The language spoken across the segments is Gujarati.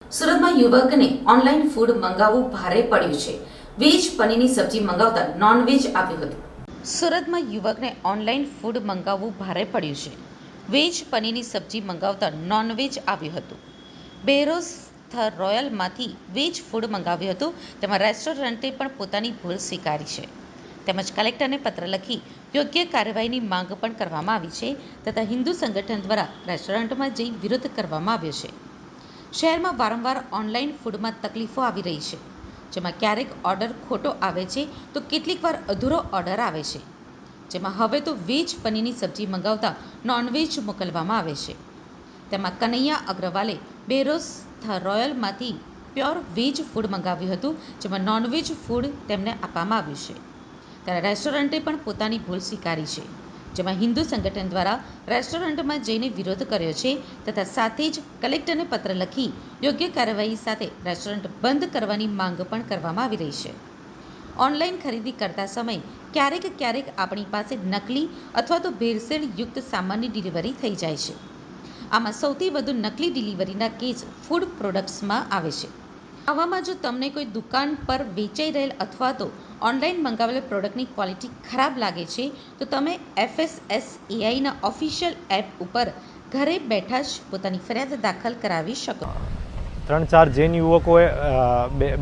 સુરતમાં યુવકને ઓનલાઈન ફૂડ મંગાવવું ભારે પડ્યું છે. વેજ પનીરની સબ્જી મંગાવતા નોનવેજ આવ્યું હતું. સુરતમાં યુવકને ઓનલાઈન ફૂડ મંગાવવું ભારે પડ્યું છે. વેજ પનીરની સબ્જી મંગાવતા નોનવેજ આવ્યું હતું. બેરોઝ રોયલમાંથી વેજ ફૂડ મંગાવ્યું હતું. તેમાં રેસ્ટોરન્ટે પણ પોતાની ભૂલ સ્વીકારી છે. તેમજ કલેક્ટરને પત્ર લખી યોગ્ય કાર્યવાહીની માંગ પણ કરવામાં આવી છે. તથા હિન્દુ સંગઠન દ્વારા રેસ્ટોરન્ટમાં જઈ વિરોધ કરવામાં આવ્યો છે. શહેરમાં વારંવાર ઓનલાઈન ફૂડમાં તકલીફો આવી રહી છે, જેમાં ક્યારેક ઓર્ડર ખોટો આવે છે તો કેટલીક વાર અધૂરો ઓર્ડર આવે છે. જેમાં હવે તો વેજ પનીરની સબ્જી મંગાવતા નોનવેજ મોકલવામાં આવે છે. તેમાં કનૈયા અગ્રવાલે બેરોઝ રોયલમાંથી પ્યોર વેજ ફૂડ મંગાવ્યું હતું, જેમાં નોનવેજ ફૂડ તેમને આપવામાં આવ્યું છે. ત્યારે રેસ્ટોરન્ટે પણ પોતાની ભૂલ સ્વીકારી છે, જેમાં હિન્દુ સંગઠન દ્વારા રેસ્ટોરન્ટમાં જઈને વિરોધ કર્યો છે. તથા સાથે જ કલેક્ટરને પત્ર લખી યોગ્ય કાર્યવાહી સાથે રેસ્ટોરન્ટ બંધ કરવાની માંગ પણ કરવામાં આવી રહી છે. ઓનલાઈન ખરીદી કરતા સમયે ક્યારેક આપણી પાસે નકલી અથવા તો ભેળસેળ યુક્ત સામાનની ડિલિવરી થઈ જાય છે. આમાં સૌથી વધુ નકલી ડિલિવરીના કેસ ફૂડ પ્રોડક્ટ્સમાં આવે છે. આવામાં જો તમને કોઈ દુકાન પર વેચાઈ રહેલ અથવા તો ઓનલાઈન મંગાવેલ પ્રોડક્ટની ક્વોલિટી ખરાબ લાગે છે તો તમે FSSAIના ઓફિશિયલ એપ ઉપર ઘરે બેઠા જ પોતાની ફરિયાદ દાખલ કરાવી શકો. 3-4 જૈન યુવકોએ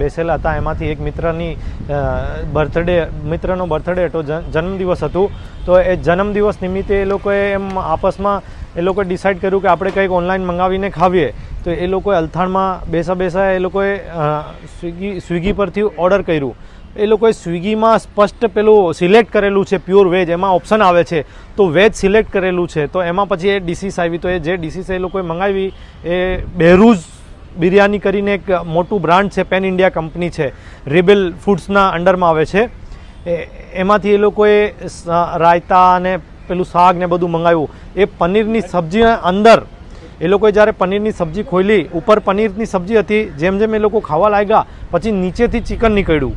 બેસેલા હતા. એમાંથી એક મિત્રનો બર્થડે હતો, જન્મદિવસ હતું. તો એ જન્મદિવસ નિમિત્તે એ લોકોએ એમ આપસમાં ડિસાઇડ કર્યું કે આપણે કંઈક ઓનલાઈન મંગાવીને ખાવીએ. તો એ લોકોએ અલથાણમાં બેસા એ લોકોએ સ્વિગી પરથી ઓર્ડર કર્યું. એ લોકોએ સ્વિગીમાં સ્પષ્ટ પેલું સિલેક્ટ કરેલું છે પ્યોર વેજ, એમાં ઓપ્શન આવે છે તો વેજ સિલેક્ટ કરેલું છે. તો એમાં પછી એ ડીશીસ આવી. તો એ જે ડીશીસ એ લોકોએ મંગાવી એ બેરોઝ બિરયાની કરીને એક મોટું બ્રાન્ડ છે, પેન ઇન્ડિયા કંપની છે, રેબેલ ફૂડ્સના અંડરમાં આવે છે. એમાંથી એ લોકોએ રાયતા અને પેલું શાક ને બધું મંગાવ્યું. એ પનીરની સબ્જીના અંદર એ લોકોએ જ્યારે પનીરની સબ્જી ખોલી, ઉપર પનીરની સબ્જી હતી. જેમ એ લોકો ખાવા લાગ્યા પછી નીચેથી ચિકન નીકળ્યું.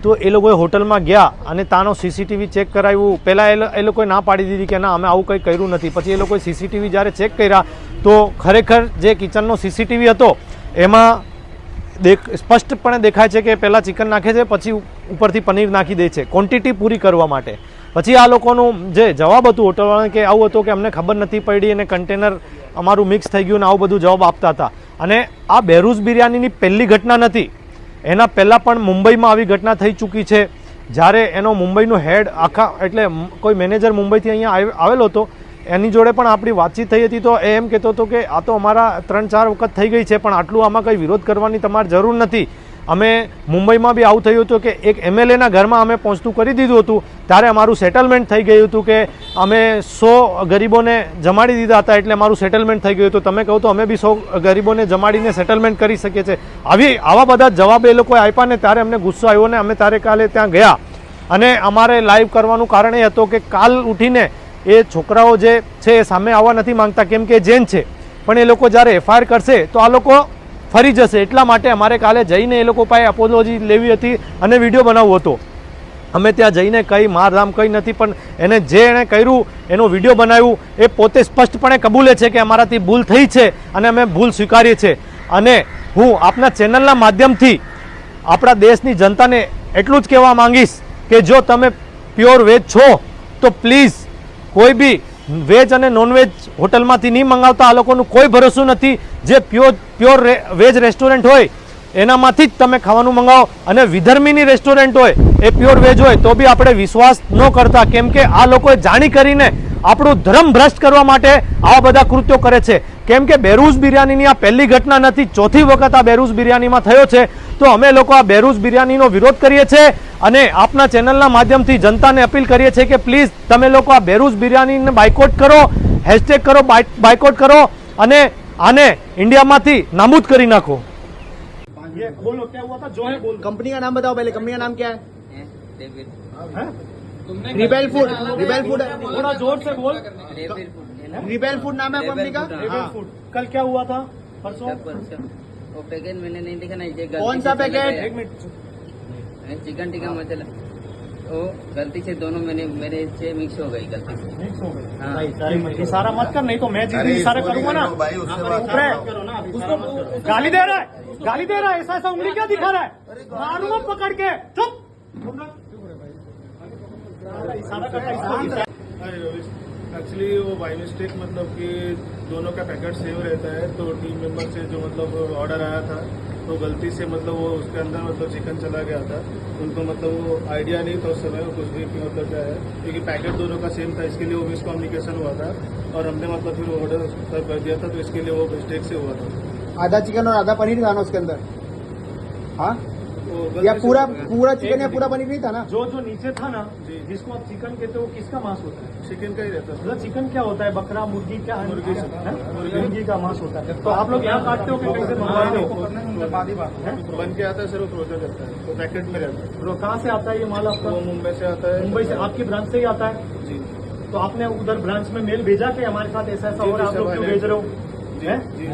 તો એ લોકોએ હોટલમાં ગયા અને તાનો સીસીટીવી ચેક કરાવ્યું. પહેલાં એ લોકોએ ના પાડી દીધી કે ના, અમે આવું કંઈ કર્યું નથી. પછી એ લોકોએ સીસીટીવી જ્યારે ચેક કર્યા તો ખરેખર જે કિચનનો સીસીટીવી હતો એમાં સ્પષ્ટપણે દેખાય છે કે પહેલાં ચિકન નાખે છે, પછી ઉપરથી પનીર નાખી દે છે ક્વોન્ટિટી પૂરી કરવા માટે. પછી આ લોકોનું જે જવાબ હતું હોટલવાળાને કે આવું હતું કે અમને ખબર નથી પડી અને કન્ટેનર અમારું મિક્સ થઈ ગયું ને આવું બધું જવાબ આપતા હતા. અને આ બેરોઝ બિરયાનીની પહેલી ઘટના નથી. એના પહેલાં પણ મુંબઈમાં આવી ઘટના થઈ ચૂકી છે. જ્યારે એનો મુંબઈનો હેડ એટલે કોઈ મેનેજર મુંબઈથી અહીંયા આવેલો હતો, એની જોડે પણ આપણી વાતચીત થઈ હતી. તો એ એમ કહેતો હતો કે આ તો અમારા 3-4 વખત થઈ ગઈ છે, પણ આટલું આમાં કંઈ વિરોધ કરવાની તમારે જરૂર નથી. અમે મુંબઈમાં બી આવું થયું હતું કે એક MLAના ઘરમાં અમે પહોંચતું કરી દીધું હતું. ત્યારે અમારું સેટલમેન્ટ થઈ ગયું હતું કે અમે 100 ગરીબોને જમાડી દીધા હતા, એટલે અમારું સેટલમેન્ટ થઈ ગયું હતું. તમે કહો તો અમે બી 100 ગરીબોને જમાડીને સેટલમેન્ટ કરી શકીએ છીએ. આવા બધા જવાબ એ લોકોએ આપ્યા ને ત્યારે અમને ગુસ્સો આવ્યો ને અમે ત્યારે કાલે ત્યાં ગયા. અને અમારે લાઈવ કરવાનું કારણ એ હતું કે કાલ ઉઠીને એ છોકરાઓ જે છે એ સામે આવવા નથી માંગતા, કેમ કે જૈન છે. પણ એ લોકો જ્યારે FIR કરશે તો આ લોકો ફરી જશે. એટલા માટે અમારે કાલે જઈને એ લોકો પાસે એપોલોજી લેવી હતી અને વિડીયો બનાવવો હતો. અમે ત્યાં જઈને કંઈ મારધામ કંઈ નથી, પણ એણે કર્યું એનો વિડીયો બનાવ્યું. એ પોતે સ્પષ્ટપણે કબૂલે છે કે અમારાથી ભૂલ થઈ છે અને અમે ભૂલ સ્વીકારીએ છીએ. અને હું આપના ચેનલના માધ્યમથી આપણા દેશની જનતાને એટલું જ કહેવા માંગીશ કે જો તમે પ્યોર વેજ છો તો પ્લીઝ કોઈ બી વેજ અને નોનવેજ હોટલમાંથી નહીં મંગાવતા. આ લોકોનું કોઈ ભરોસું નથી. જે પ્યોર વેજ રેસ્ટોરન્ટ હોય એનામાંથી જ તમે ખાવાનું મંગાવો. અને વિધર્મીની રેસ્ટોરન્ટ હોય, એ પ્યોર વેજ હોય તો બી આપણે વિશ્વાસ ન કરતા, કેમ કે આ લોકોએ જાણી કરીને આપણું ધર્મ ભ્રષ્ટ કરવા માટે આવા બધા કૃત્યો કરે છે. કેમ કે બેરોઝ બિરયાનીની આ પહેલી ઘટના નથી, ચોથી વખત આ બેરોઝ બિરયાનીમાં થયો છે. તો અમે લોકો આ બેરોઝ બિરયાનીનો વિરોધ કરીએ છીએ અને આપના ચેનલના માધ્યમથી જનતાને અપીલ કરીએ છીએ કે પ્લીઝ તમે લોકો આ બેરોઝ બિરયાનીને બાયકોટ કરો, હેશટેગ કરો, બાયકોટ કરો અને આને इंडियाમાંથી नाबूद કરી નાખો. ये बोलो क्या हुआ था? जो है बोलो. कंपनी का नाम बताओ पहले. कंपनी का नाम क्या है? Rebel food. Rebel food. थोड़ा जोर से बोल. रिबेल फूड नाम है कंपनी का. Rebel food. कल क्या हुआ था? परसों वो पैकेट मैंने नहीं देखा ना. कौन सा पैकेट? एक मिनट. चिकन टिक्का मसाला वो गलती से दोनों मेरे से मिक्स हो गई. गलती से मिक्स हो गई. हाँ. इशारा मत कर, नहीं तो मैं जितनी इशारा करूंगा ना भाई उसके बाद करो ना. गाली दे रहा है ऐसा ऐसा उंगली क्या दिखा रहा है मारूंगा पकड़ के चुप इशारा करता है इसको एक्चुअली वो बाई मिस्टेक मतलब कि दोनों का पैकेट सेम रहता है तो टीम मेंबर से जो मतलब ऑर्डर आया था तो गलती से मतलब वो उसके अंदर मतलब चिकन चला गया था उनको मतलब वो आइडिया नहीं था उस समय कुछ भी कि मतलब क्या है क्योंकि पैकेट दोनों का सेम था इसके लिए वो मिसकम्युनिकेशन हुआ था और हमने मतलब फिर ऑर्डर कर दिया था तो इसके लिए वो मिस्टेक से हुआ था आधा चिकन और आधा पनीर था ना उसके अंदर हाँ वो गलती या से पूरा हो गया। पूरा चिकन या पूरा पनीर नहीं था ना जो नीचे था ना जी। जिसको आप चिकन कहते हो किसका मांस होता है चिकन का ही रहता था मतलब चिकन क्या होता है बकरा मुर्गी क्या है? मुर्गी से। है? मुर्गी का मांस होता है तो आप लोग यहाँ काटते हो कि कैसे मंगवाते हो बन के आता है सर वो फ्रोजन रहता है तो पैकेट में रहता है तो कहाँ से आता है ये माल आपका वो मुंबई से आता है मुंबई से आपकी ब्रांच से ही आता है जी तो आपने उधर ब्रांच में मेल भेजा कि हमारे साथ ऐसा ऐसा हो रहा है आप लोग क्यों भेज रहे हो जी हैं? जी